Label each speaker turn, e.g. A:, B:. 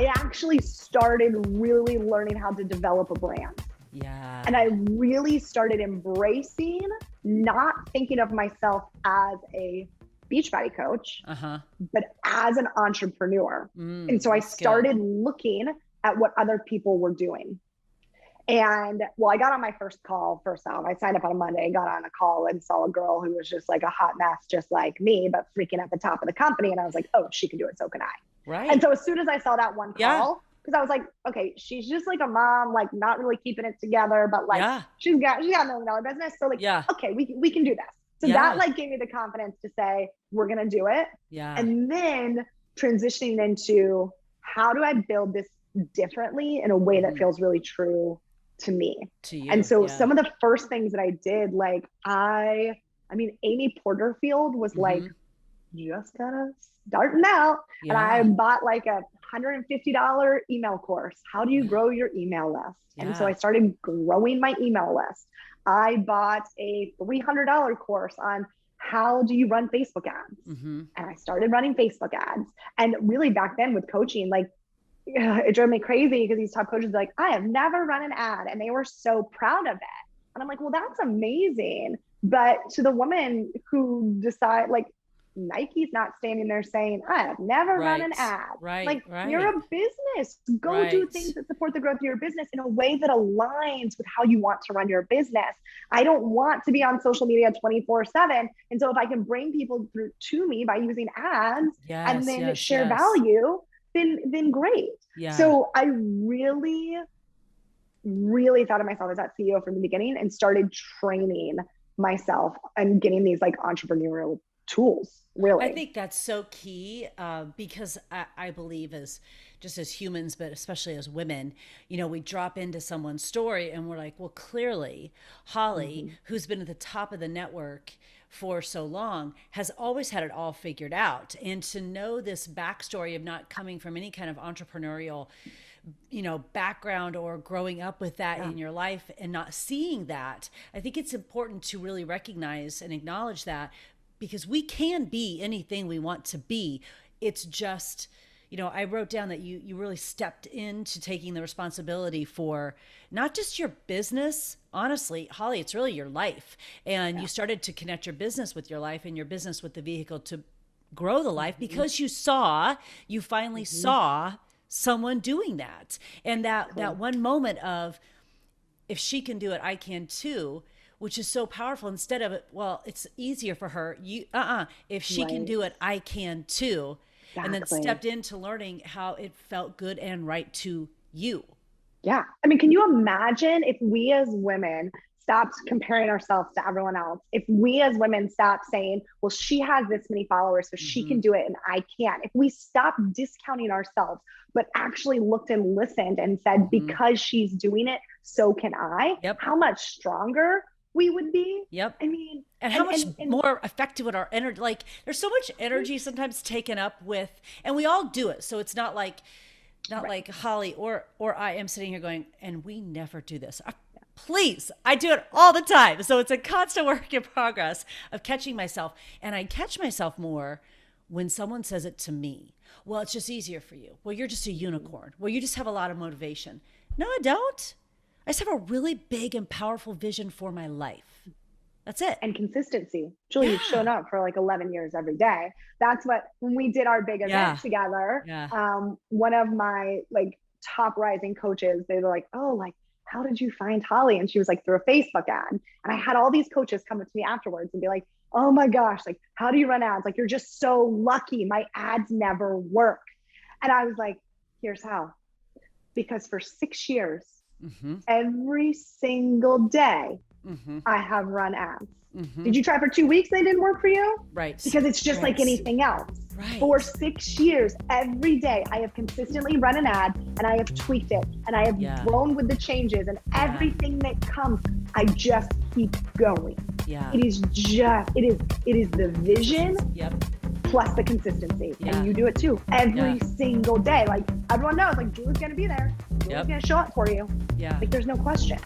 A: I actually started really learning how to develop a brand.
B: Yeah.
A: And I really started embracing not thinking of myself as a Beachbody coach, but as an entrepreneur. And so I started looking at what other people were doing. And well, I got on my first call, first off. I signed up on a Monday, got on a call and saw a girl who was just like a hot mess, just like me, but freaking at the top of the company. And I was like, oh, she can do it. So can I.
B: Right.
A: And so as soon as I saw that one call, because I was like, okay, she's just like a mom, like not really keeping it together, but like she's got $1 million business. So like, okay, we can do this. So that like gave me the confidence to say, we're going to do it.
B: Yeah.
A: And then transitioning into how do I build this differently in a way that feels really true to me.
B: To you,
A: and so some of the first things that I did, like I mean, Amy Porterfield was like, just gotta starting out. And I bought like a $150 email course. How do you grow your email list? And so I started growing my email list. I bought a $300 course on how do you run Facebook ads? And I started running Facebook ads. And really back then with coaching, like it drove me crazy because these top coaches are like, I have never run an ad. And they were so proud of it. And I'm like, well, that's amazing. But to the woman who decide, like, Nike's not standing there saying, I have never run an ad. Like, you're a business. Go do things that support the growth of your business in a way that aligns with how you want to run your business. I don't want to be on social media 24/7. And so if I can bring people through to me by using ads and then share value, then great. So I really thought of myself as that CEO from the beginning and started training myself and getting these like entrepreneurial tools. Really,
B: I think that's so key because I believe as humans, but especially as women, you know, we drop into someone's story and we're like, well, clearly Holly, who's been at the top of the network for so long, has always had it all figured out. And to know this backstory of not coming from any kind of entrepreneurial, you know, background or growing up with that in your life and not seeing that, I think it's important to really recognize and acknowledge that, because we can be anything we want to be. It's just, you know, I wrote down that you really stepped into taking the responsibility for not just your business. Honestly, Holly, it's really your life. And you started to connect your business with your life and your business with the vehicle to grow the life because you finally saw someone doing that. And that one moment of, if she can do it, I can too, which is so powerful. Instead of, well, it's easier for her. If she can do it, I can too. And then stepped into learning how it felt good and right to you.
A: Yeah. I mean, can you imagine if we as women stopped comparing ourselves to everyone else? If we as women stopped saying, well, she has this many followers, so she can do it and I can't. If we stopped discounting ourselves, but actually looked and listened and said, because she's doing it, so can I, how much stronger we would be.
B: I
A: mean,
B: and how much more effective with our energy. Like, there's so much energy sometimes taken up with, and we all do it. So it's not like Holly or I am sitting here going, and we never do this. Please, I do it all the time. So it's a constant work in progress of catching myself. And I catch myself more when someone says it to me. Well, it's just easier for you. Well, you're just a unicorn. Well, you just have a lot of motivation. No, I don't. I just have a really big and powerful vision for my life. That's it.
A: And consistency. Julie, you've shown up for like 11 years every day. That's what, when we did our big event together, one of my like top rising coaches, they were like, oh, like, how did you find Holly? And she was like, through a Facebook ad. And I had all these coaches come up to me afterwards and be like, oh my gosh, like, how do you run ads? Like, you're just so lucky. My ads never work. And I was like, here's how. Because for 6 years, every single day, I have run ads. Did you try for 2 weeks? They didn't work for you?
B: Right.
A: Because it's just like anything else.
B: Right.
A: For 6 years, every day, I have consistently run an ad and I have tweaked it and I have grown with the changes and everything that comes, I just keep going. It is the vision plus the consistency. And you do it too every single day. Like, everyone knows, like, Julie's gonna be there. Julie's gonna show up for you. Like, there's no question.